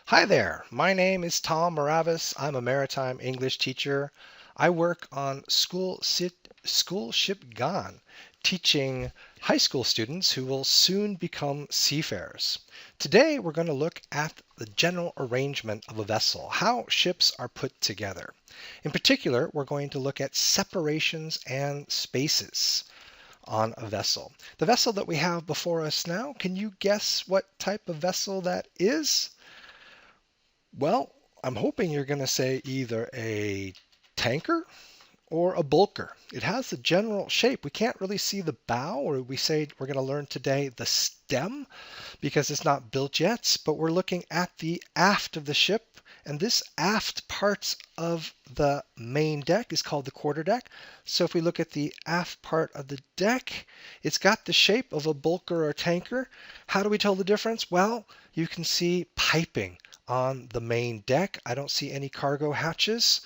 Hi there, my name is Tom Moravis. I'm a maritime English teacher. I work on School Ship Gone, teaching high school students who will soon become seafarers. Today we're going to look at the general arrangement of a vessel, how ships are put together. In particular, we're going to look at separations and spaces on a vessel. The vessel that we have before us now, can you guess what type of vessel that is? Well, I'm hoping you're going to say either a tanker or a bulker. It has the general shape. We can't really see the bow, or we say we're going to learn today the stem because it's not built yet, but we're looking at the aft of the ship, and this aft part of the main deck is called the quarterdeck. So if we look at the aft part of the deck, it's got the shape of a bulker or tanker. How do we tell the difference? Well, you can see piping on the main deck. I don't see any cargo hatches.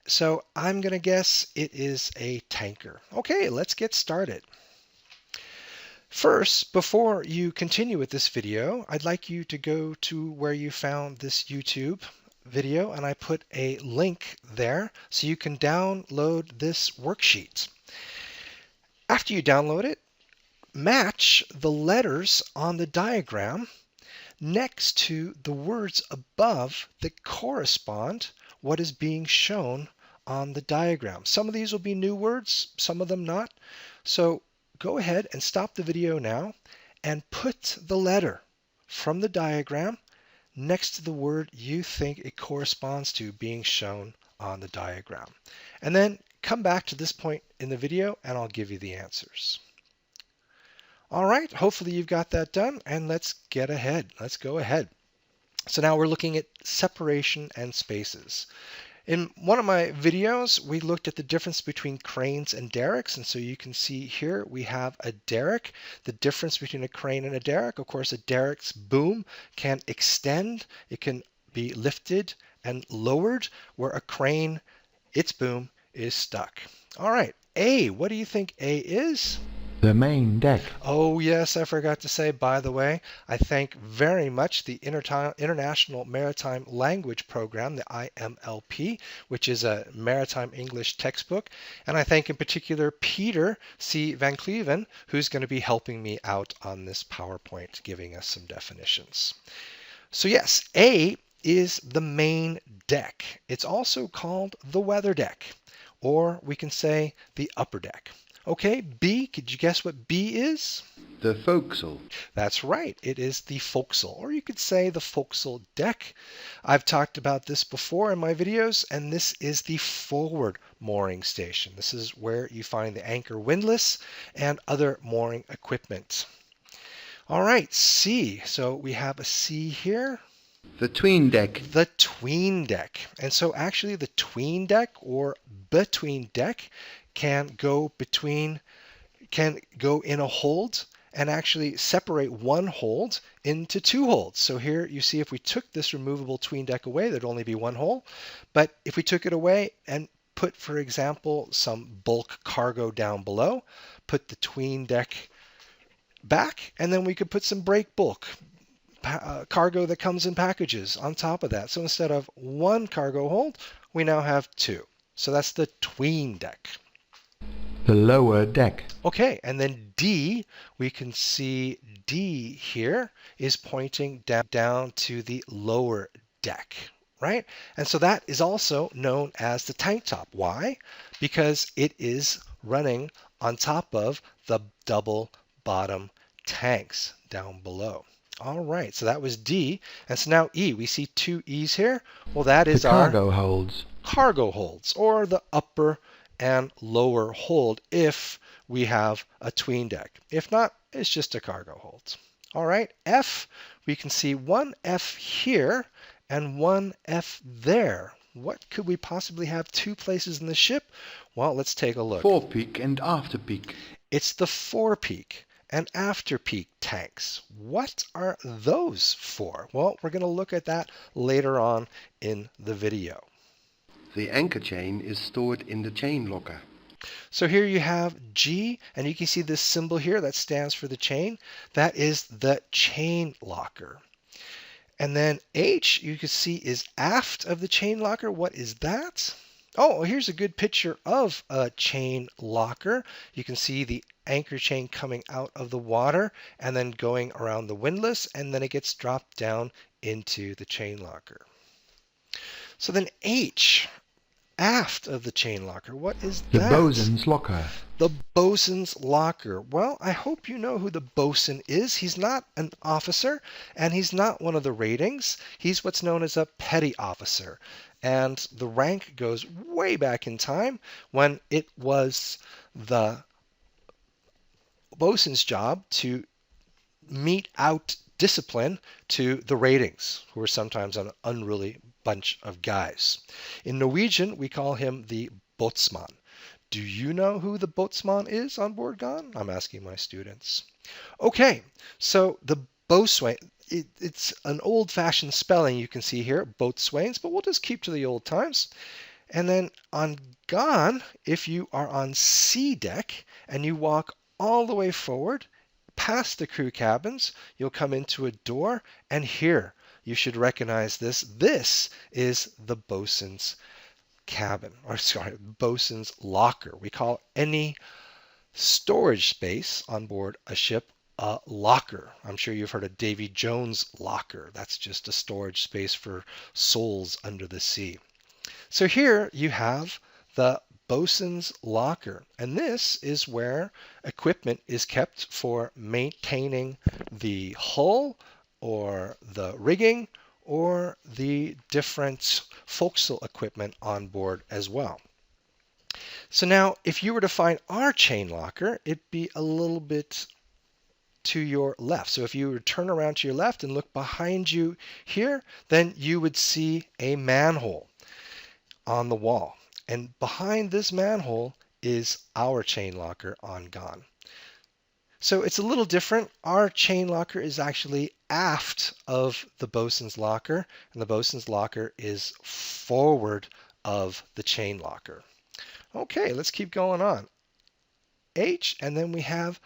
So I'm going to guess it is a tanker. Okay, let's get started. First, before you continue with this video, I'd like you to go to where you found this YouTube video, and I put a link there so you can download this worksheet. After you download it, match the letters on the diagram next to the words above that correspond what is being shown on the diagram. Some of these will be new words, some of them not. So go ahead and stop the video now and put the letter from the diagram next to the word you think it corresponds to being shown on the diagram. And then come back to this point in the video and I'll give you the answers. All right, hopefully you've got that done, and let's get ahead. Let's go ahead. So now we're looking at separation and spaces. In one of my videos, we looked at the difference between cranes and derricks, and so you can see here we have a derrick. The difference between a crane and a derrick, of course, a derrick's boom can extend. It can be lifted and lowered, where a crane, its boom is stuck. All right, A, what do you think A is? The main deck. Oh, yes, I forgot to say, by the way, I thank very much the International Maritime Language Program, the IMLP, which is a maritime English textbook. And I thank in particular Peter van Kluijven, who's going to be helping me out on this PowerPoint, giving us some definitions. So yes, A is the main deck. It's also called the weather deck, or we can say the upper deck. Okay, B, could you guess what B is? The forecastle. That's right, it is the forecastle, or you could say the forecastle deck. I've talked about this before in my videos, and this is the forward mooring station. This is where you find the anchor windlass and other mooring equipment. All right, C, so we have a C here. The tween deck. The tween deck. And so actually the tween deck or between deck can go in a hold and actually separate one hold into two holds. So here you see if we took this removable tween deck away, there'd only be one hole. But if we took it away and put, for example, some bulk cargo down below, put the tween deck back, and then we could put some break bulk cargo that comes in packages on top of that. So instead of one cargo hold, we now have two. So that's the tween deck. The lower deck. Okay, and then D, we can see D here is pointing down to the lower deck, right? And so that is also known as the tank top. Why? Because it is running on top of the double bottom tanks down below. All right, so that was D. And so now E, we see two E's here. Well, that is our cargo holds. Cargo holds, or the upper and lower hold if we have a tween deck. If not, it's just a cargo hold. All right, F, we can see one F here and one F there. What could we possibly have two places in the ship? Well, let's take a look. Fore-peak and after-peak. It's the fore-peak and after-peak tanks. What are those for? Well, we're going to look at that later on in the video. The anchor chain is stored in the chain locker. So here you have G, and you can see this symbol here that stands for the chain. That is the chain locker. And then H, you can see, is aft of the chain locker. What is that? Oh, here's a good picture of a chain locker. You can see the anchor chain coming out of the water and then going around the windlass, and then it gets dropped down into the chain locker. So then H, aft of the chain locker. What is The that? bosun's locker. The bosun's locker. Well, I hope you know who the bosun is. He's not an officer, and he's not one of the ratings. He's what's known as a petty officer. And the rank goes way back in time when it was the bosun's job to mete out discipline to the ratings, who are sometimes an unruly bunch of guys. In Norwegian, we call him the boatsman. Do you know who the boatsman is on board Gone? I'm asking my students. Okay, so the boatswain, it's an old-fashioned spelling you can see here, boatswains, but we'll just keep to the old times. And then on Gone, if you are on C deck and you walk all the way forward, past the crew cabins, you'll come into a door, and here you should recognize this. This is the bosun's cabin, or sorry, bosun's locker. We call any storage space on board a ship a locker. I'm sure you've heard of Davy Jones' locker. That's just a storage space for souls under the sea. So here you have the bosun's locker, and this is where equipment is kept for maintaining the hull or the rigging or the different forecastle equipment on board as well. So now if you were to find our chain locker, it'd be a little bit to your left. So if you were to turn around to your left and look behind you here, then you would see a manhole on the wall. And behind this manhole is our chain locker on Gone. So it's a little different. Our chain locker is actually aft of the bosun's locker, and the bosun's locker is forward of the chain locker. Okay, let's keep going on. H, and then we have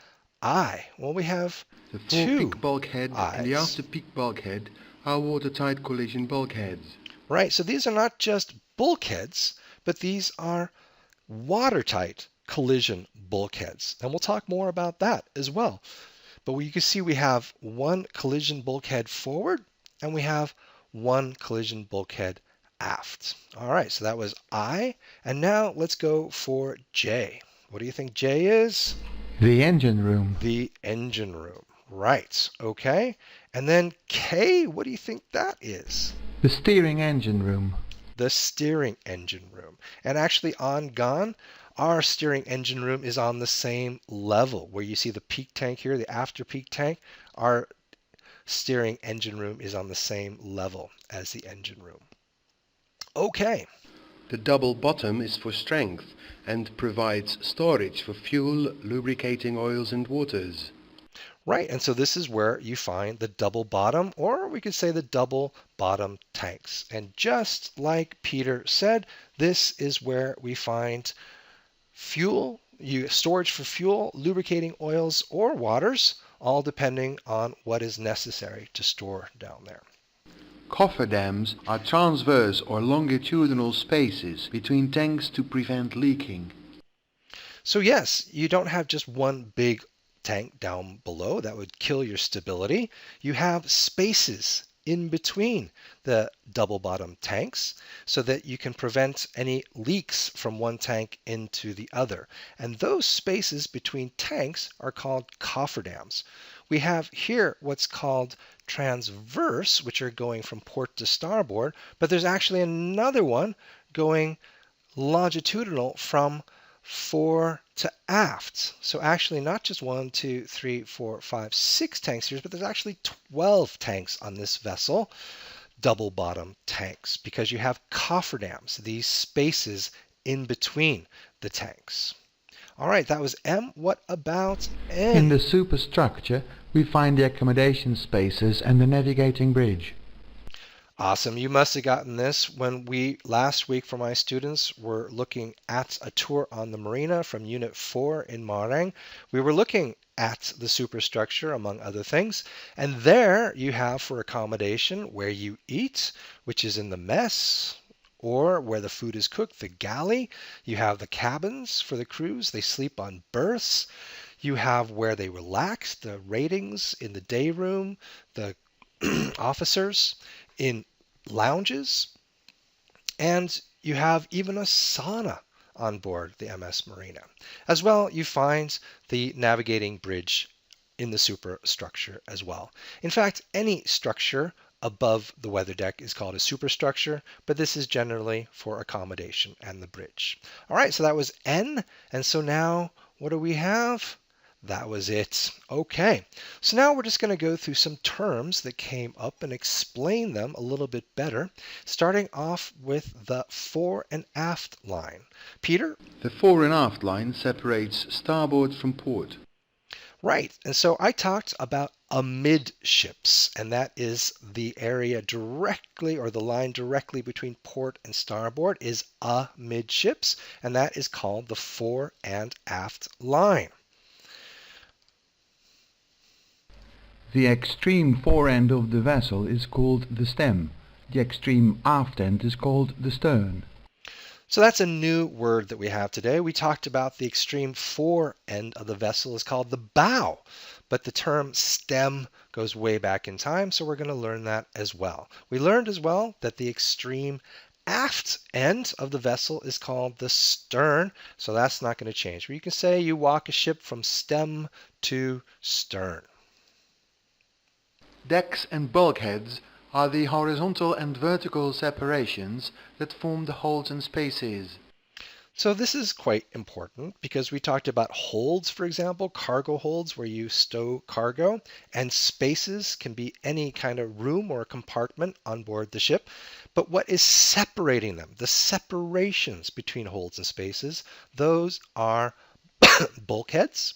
I. Well, we have The two fore-peak bulkhead and the I's. after-peak bulkhead are watertight collision bulkheads. Right, so these are not just bulkheads, but these are watertight collision bulkheads. And we'll talk more about that as well. But you can see we have one collision bulkhead forward and we have one collision bulkhead aft. All right, so that was I. And now let's go for J. What do you think J is? The engine room. The engine room. Right, okay. And then K, what do you think that is? The steering engine room. The steering engine room. And actually on Gone, our steering engine room is on the same level. Where you see the peak tank here, the after peak tank, our steering engine room is on the same level as the engine room. Okay, The double bottom is for strength and provides storage for fuel, lubricating oils and waters. right. And so this is where you find the double bottom, or we could say the double bottom tanks. And just like Peter said, this is where we find fuel, storage for fuel, lubricating oils, or waters, all depending on what is necessary to store down there. Cofferdams are transverse or longitudinal spaces between tanks to prevent leaking. So yes, you don't have just one big tank down below. That would kill your stability. You have spaces in between the double bottom tanks so that you can prevent any leaks from one tank into the other. And those spaces between tanks are called cofferdams. We have here what's called transverse, which are going from port to starboard, but there's actually another one going longitudinal from fore to aft. So actually not just 1, 2, 3, 4, 5, 6 tanks here, but there's actually 12 tanks on this vessel, double bottom tanks, because you have cofferdams, these spaces in between the tanks. All right, that was M. What about N? In the superstructure, we find the accommodation spaces and the navigating bridge. Awesome. You must have gotten this when we last week for my students were looking at a tour on the marina from Unit 4 in Marang. We were looking at the superstructure among other things. And there you have for accommodation where you eat, which is in the mess, or where the food is cooked, the galley. You have the cabins for the crews. They sleep on berths. You have where they relax, the ratings in the day room, the officers in lounges, and you have even a sauna on board the MS Marina. As well, you find the navigating bridge in the superstructure as well. In fact, any structure above the weather deck is called a superstructure, but this is generally for accommodation and the bridge. All right, so that was N, and so now what do we have? That was it. Okay, so now we're just going to go through some terms that came up and explain them a little bit better, starting off with the fore and aft line. Peter? The fore and aft line separates starboard from port. Right, and so I talked about amidships, and that is the area directly, or the line directly between port and starboard is amidships, and that is called the fore and aft line. The extreme fore end of the vessel is called the stem. The extreme aft end is called the stern. So that's a new word that we have today. We talked about the extreme fore end of the vessel is called the bow, but the term stem goes way back in time, so we're going to learn that as well. We learned as well that the extreme aft end of the vessel is called the stern, so that's not going to change. You can say you walk a ship from stem to stern. Decks and bulkheads are the horizontal and vertical separations that form the holds and spaces. So this is quite important because we talked about holds, for example, cargo holds where you stow cargo, and spaces can be any kind of room or compartment on board the ship. But what is separating them, the separations between holds and spaces, those are bulkheads.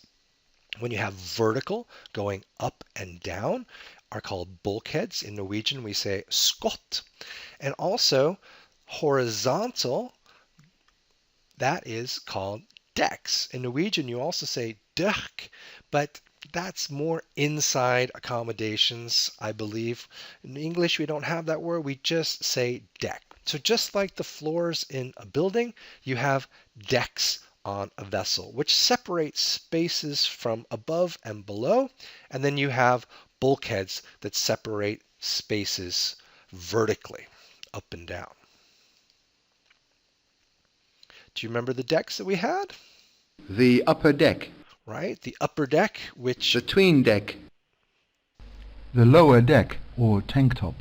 When you have vertical going up and down, are called bulkheads. In Norwegian, we say skott. And also horizontal, that is called decks. In Norwegian, you also say døk, but that's more inside accommodations, I believe. In English, we don't have that word. We just say deck. So just like the floors in a building, you have decks on a vessel, which separates spaces from above and below. And then you have bulkheads that separate spaces vertically, up and down. Do you remember the decks that we had? The upper deck. Right, the upper deck, which... The tween deck. The lower deck, or tank top.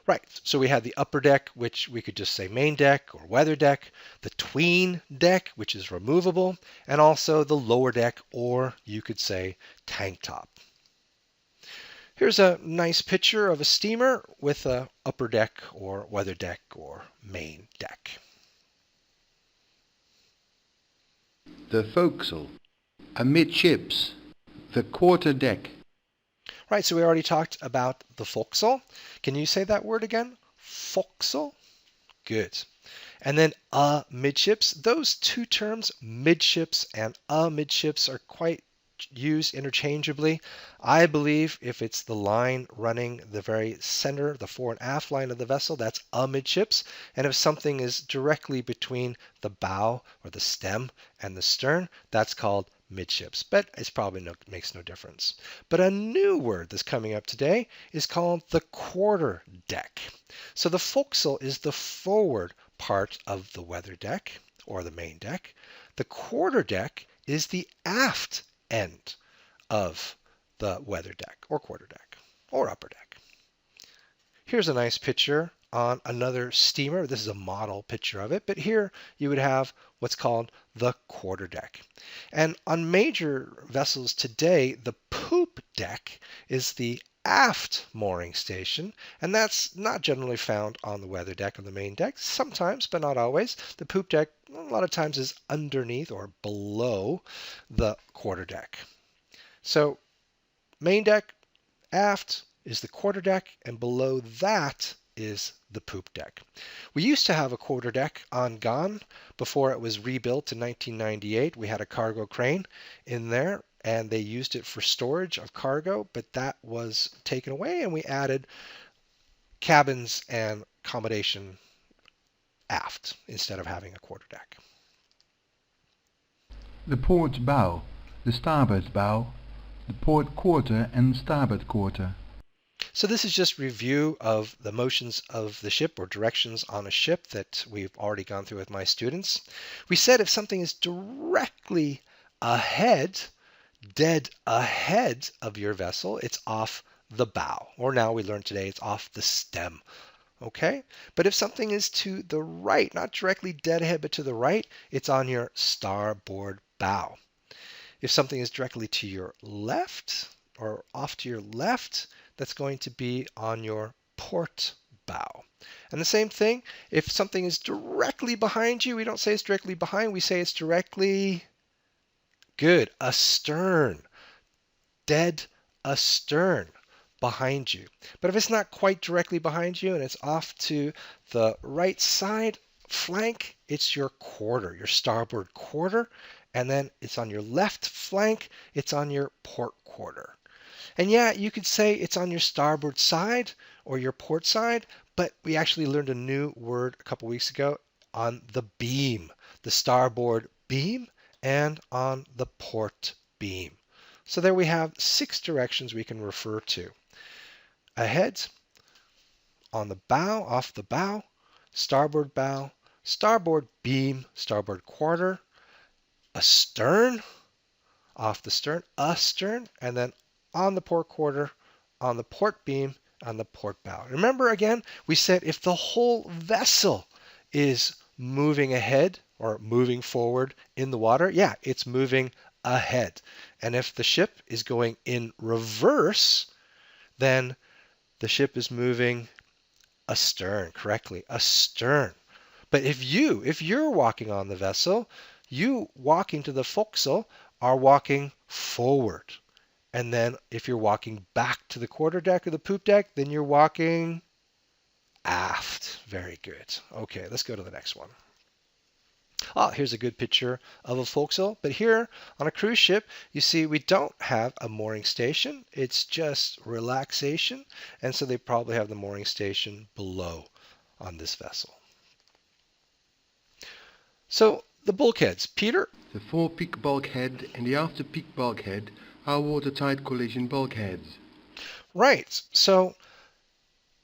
Right, so we had the upper deck, which we could just say main deck or weather deck, the tween deck, which is removable, and also the lower deck, or you could say tank top. Here's a nice picture of a steamer with a upper deck or weather deck or main deck. The forecastle. Amidships. The quarter deck. Right, so we already talked about the forecastle. Can you say that word again? Forecastle? Good. And then amidships. Those two terms, midships and amidships, are quite used interchangeably. I believe if it's the line running the very center, the fore and aft line of the vessel, that's amidships. And if something is directly between the bow or the stem and the stern, that's called midships. But it's probably makes no difference. But a new word that's coming up today is called the quarter deck. So the forecastle is the forward part of the weather deck or the main deck. The quarter deck is the aft end of the weather deck or quarter deck or upper deck. Here's a nice picture on another steamer. This is a model picture of it, but here you would have what's called the quarter deck. And on major vessels today, the poop deck is the aft mooring station, and that's not generally found on the weather deck or the main deck. Sometimes, but not always. The poop deck a lot of times is underneath or below the quarter deck. So main deck, aft is the quarter deck, and below that is the poop deck. We used to have a quarterdeck on Gone before it was rebuilt in 1998. We had a cargo crane in there and they used it for storage of cargo, but that was taken away and we added cabins and accommodation aft instead of having a quarterdeck. The port bow, the starboard bow, the port quarter and starboard quarter. So this is just review of the motions of the ship or directions on a ship that we've already gone through with my students. We said if something is directly ahead, dead ahead of your vessel, it's off the bow. Or now we learned today it's off the stem. Okay? But if something is to the right, not directly dead ahead, but to the right, it's on your starboard bow. If something is directly to your left or off to your left, that's going to be on your port bow. And the same thing, if something is directly behind you, we don't say it's directly behind, we say it's directly, good, astern, dead astern, behind you. But if it's not quite directly behind you and it's off to the right side flank, it's your quarter, your starboard quarter, and then it's on your left flank, it's on your port quarter. And yeah, you could say it's on your starboard side or your port side, but we actually learned a new word a couple weeks ago on the beam, the starboard beam, and on the port beam. So there we have 6 directions we can refer to. Ahead, on the bow, off the bow, starboard beam, starboard quarter, astern, off the stern, astern, and then on the port quarter, on the port beam, on the port bow. Remember again, we said if the whole vessel is moving ahead or moving forward in the water, yeah, it's moving ahead. And if the ship is going in reverse, then the ship is moving astern, correctly, astern. But if you're walking on the vessel, you walking to the forecastle are walking forward. And then if you're walking back to the quarterdeck or the poop deck, then you're walking aft. Very good. Okay, let's go to the next one. Here's a good picture of a forecastle. But here on a cruise ship, you see we don't have a mooring station. It's just relaxation. And so they probably have the mooring station below on this vessel. So the bulkheads. Peter? The fore-peak bulkhead and the after-peak bulkhead are watertight collision bulkheads. Right. So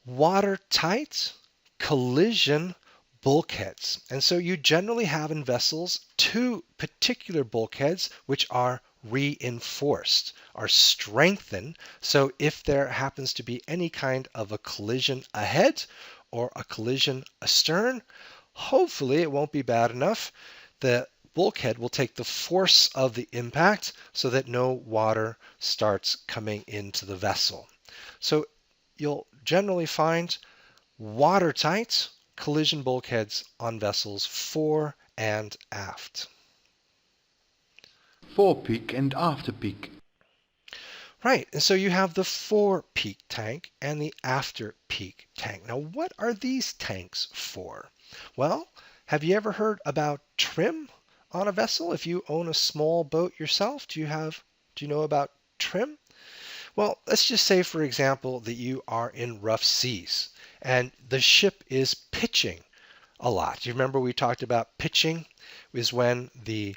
watertight collision bulkheads. And so you generally have in vessels 2 particular bulkheads which are reinforced, are strengthened. So if there happens to be any kind of a collision ahead or a collision astern, hopefully it won't be bad enough. The bulkhead will take the force of the impact so that no water starts coming into the vessel. So you'll generally find watertight collision bulkheads on vessels fore and aft. Fore-peak and after-peak. Right, and so you have the fore-peak tank and the after-peak tank. Now, what are these tanks for? Well, have you ever heard about trim on a vessel? If you own a small boat yourself, do you know about trim? Well, let's just say, for example, that you are in rough seas and the ship is pitching a lot. Do you remember we talked about pitching is when the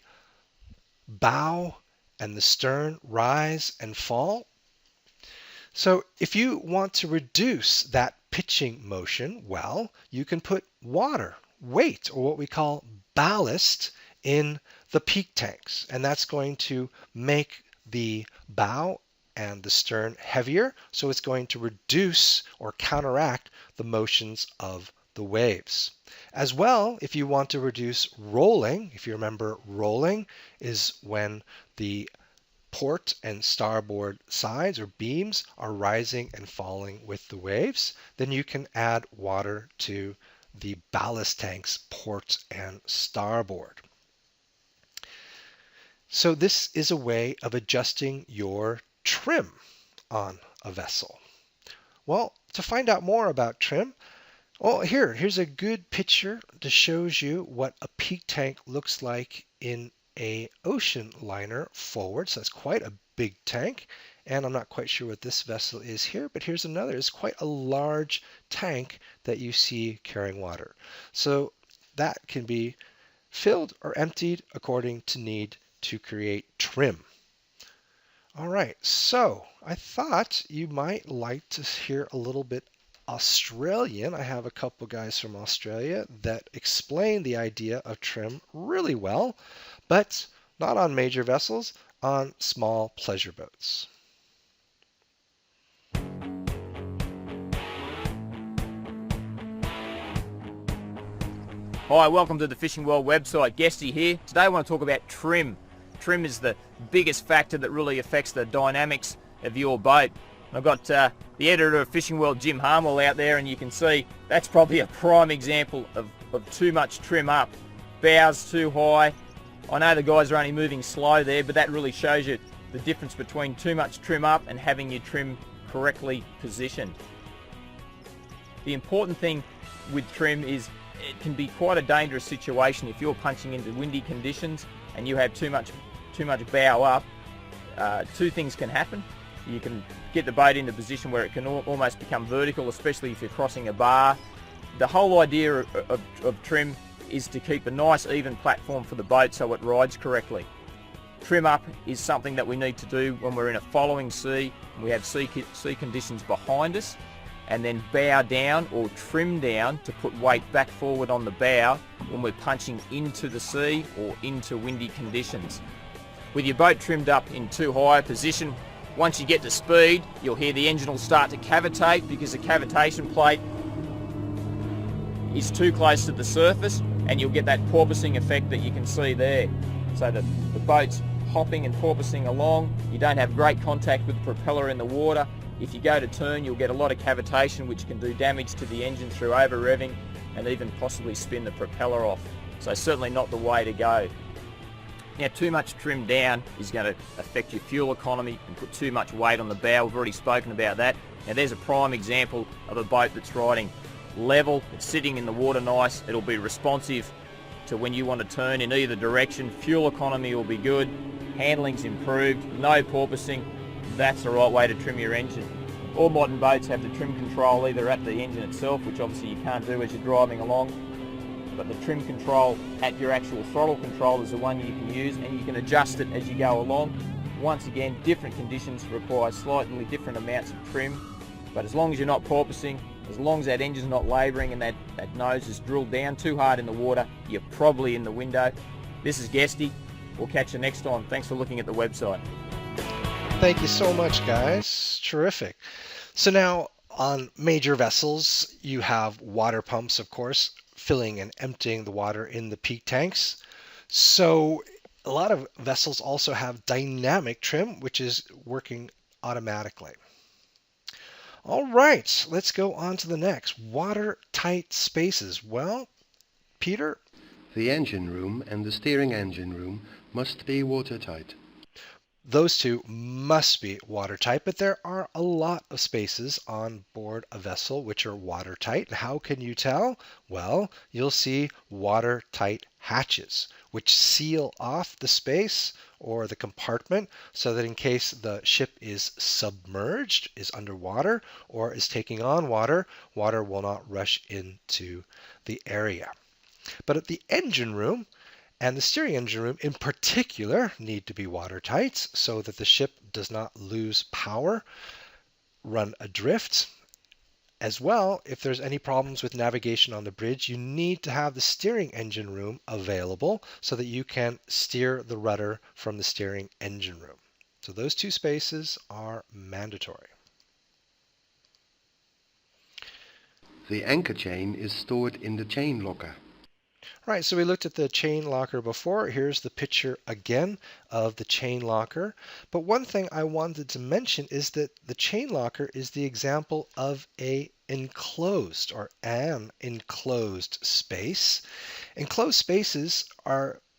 bow and the stern rise and fall? So if you want to reduce that pitching motion, well, you can put water, weight, or what we call ballast in the peak tanks. And that's going to make the bow and the stern heavier. So it's going to reduce or counteract the motions of the waves. As well, if you want to reduce rolling, if you remember, rolling is when the port and starboard sides or beams are rising and falling with the waves, then you can add water to the ballast tanks port and starboard. So this is a way of adjusting your trim on a vessel. Well, to find out more about trim, Well, here's a good picture that shows you what a peak tank looks like in a ocean liner forward. So that's quite a big tank. And I'm not quite sure what this vessel is here, but here's another. It's quite a large tank that you see carrying water. So that can be filled or emptied according to need to create trim. All right, so I thought you might like to hear a little bit Australian. I have a couple guys from Australia that explain the idea of trim really well, but not on major vessels, on small pleasure boats. Hi, welcome to the Fishing World website. Guesty here. Today I want to talk about trim. Trim is the biggest factor that really affects the dynamics of your boat. I've got the editor of Fishing World, Jim Harmwell, out there, and you can see that's probably a prime example of too much trim up. Bows too high. I know the guys are only moving slow there, but that really shows you the difference between too much trim up and having your trim correctly positioned. The important thing with trim is it can be quite a dangerous situation if you're punching into windy conditions and you have too much bow up. Two things can happen. You can get the boat in a position where it can almost become vertical, especially if you're crossing a bar. The whole idea of trim is to keep a nice even platform for the boat so it rides correctly. Trim up is something that we need to do when we're in a following sea and we have sea conditions behind us, and then bow down or trim down to put weight back forward on the bow when we're punching into the sea or into windy conditions. With your boat trimmed up in too high a position, once you get to speed, you'll hear the engine will start to cavitate because the cavitation plate is too close to the surface, and you'll get that porpoising effect that you can see there. So the boat's hopping and porpoising along. You don't have great contact with the propeller in the water. If you go to turn, you'll get a lot of cavitation, which can do damage to the engine through over-revving and even possibly spin the propeller off. So certainly not the way to go. Now, too much trim down is going to affect your fuel economy and put too much weight on the bow. We've already spoken about that. Now, there's a prime example of a boat that's riding level. It's sitting in the water nice. It'll be responsive to when you want to turn in either direction. Fuel economy will be good. Handling's improved. No porpoising. That's the right way to trim your engine. All modern boats have the trim control either at the engine itself, which obviously you can't do as you're driving along, but the trim control at your actual throttle control is the one you can use, and you can adjust it as you go along. Once again, different conditions require slightly different amounts of trim, but as long as you're not porpoising, as long as that engine's not labouring and that nose is drilled down too hard in the water, you're probably in the window. This is Guesty. We'll catch you next time. Thanks for looking at the website. Thank you so much, guys. Terrific. So now on major vessels, you have water pumps, of course, filling and emptying the water in the peak tanks. So a lot of vessels also have dynamic trim, which is working automatically. All right, let's go on to the next. Watertight spaces. Well, Peter? The engine room and the steering engine room must be watertight. Those two must be watertight, but there are a lot of spaces on board a vessel which are watertight. How can you tell? Well, you'll see watertight hatches, which seal off the space or the compartment so that in case the ship is submerged, is underwater, or is taking on water, water will not rush into the area. But at the engine room, and the steering engine room in particular need to be watertight so that the ship does not lose power, run adrift. As well, if there's any problems with navigation on the bridge, you need to have the steering engine room available so that you can steer the rudder from the steering engine room. So those two spaces are mandatory. The anchor chain is stored in the chain locker. All right, so we looked at the chain locker before. Here's the picture again of the chain locker. But one thing I wanted to mention is that the chain locker is the example of an enclosed space. Enclosed spaces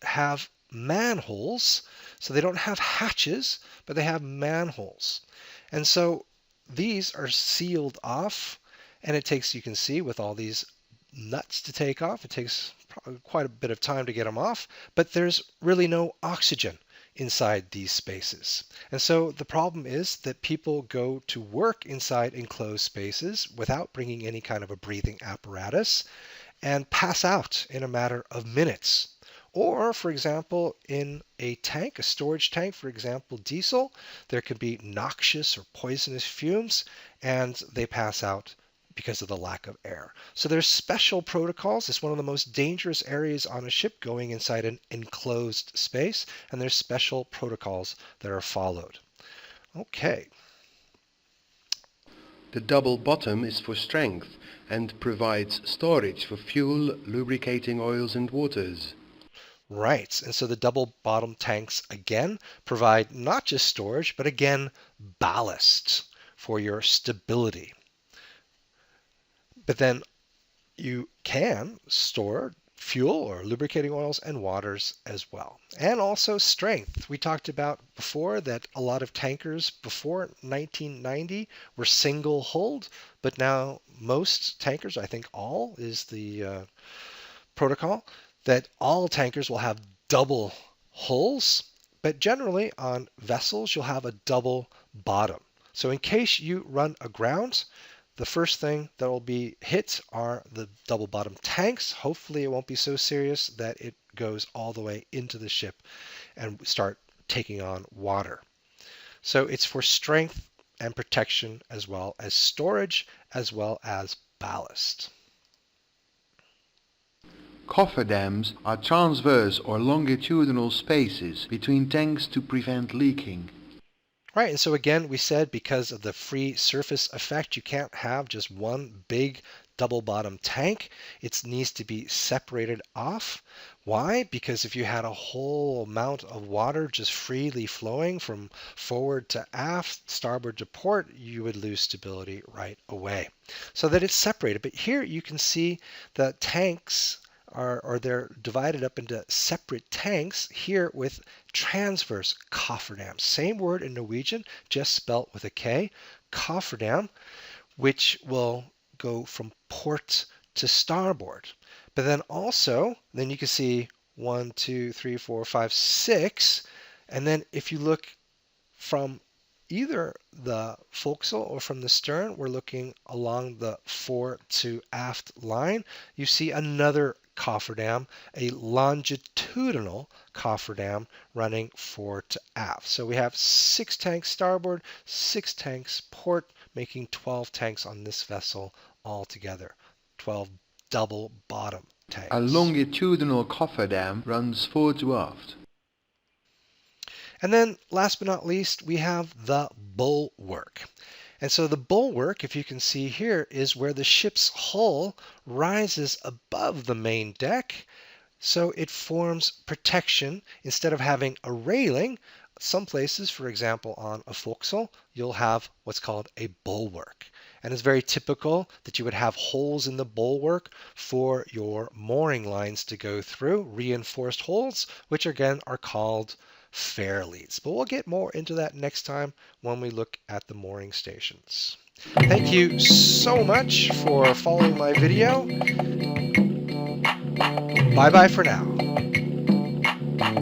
have manholes, so they don't have hatches, but they have manholes. And so these are sealed off, And it takes, you can see with all these nuts to take off, it takes probably quite a bit of time to get them off, but there's really no oxygen inside these spaces. And so the problem is that people go to work inside enclosed spaces without bringing any kind of a breathing apparatus and pass out in a matter of minutes. Or, for example, in a tank, a storage tank, for example, diesel, there can be noxious or poisonous fumes, and they pass out because of the lack of air. So there's special protocols. It's one of the most dangerous areas on a ship, going inside an enclosed space, and there's special protocols that are followed. Okay. The double bottom is for strength and provides storage for fuel, lubricating oils and waters. Right, and so the double bottom tanks again provide not just storage, but again ballast for your stability. But then you can store fuel or lubricating oils and waters as well. And also strength. We talked about before that a lot of tankers before 1990 were single hulled, but now most tankers, I think all is the protocol, that all tankers will have double hulls, but generally on vessels you'll have a double bottom. So in case you run aground, the first thing that will be hit are the double bottom tanks. Hopefully it won't be so serious that it goes all the way into the ship and start taking on water. So it's for strength and protection as well as storage as well as ballast. Cofferdams are transverse or longitudinal spaces between tanks to prevent leaking. Right, and so again, we said because of the free surface effect, you can't have just one big double bottom tank. It needs to be separated off. Why? Because if you had a whole amount of water just freely flowing from forward to aft, starboard to port, you would lose stability right away. So that it's separated. But here you can see the tanks or they're divided up into separate tanks here with transverse cofferdams. Same word in Norwegian, just spelt with a K, cofferdam, which will go from port to starboard. But then also, then you can see 1, 2, 3, 4, 5, 6. And then if you look from either the forecastle or from the stern, we're looking along the fore to aft line. You see another cofferdam, a longitudinal cofferdam running fore to aft. So we have 6 tanks starboard, 6 tanks port, making 12 tanks on this vessel altogether. 12 double bottom tanks. A longitudinal cofferdam runs fore to aft. And then last but not least, we have the bulwark. And so the bulwark, if you can see here, is where the ship's hull rises above the main deck. So it forms protection. Instead of having a railing, some places, for example, on a forecastle, you'll have what's called a bulwark. And it's very typical that you would have holes in the bulwark for your mooring lines to go through, reinforced holes, which again are called fair leads. But we'll get more into that next time when we look at the mooring stations. Thank you so much for following my video. Bye-bye for now.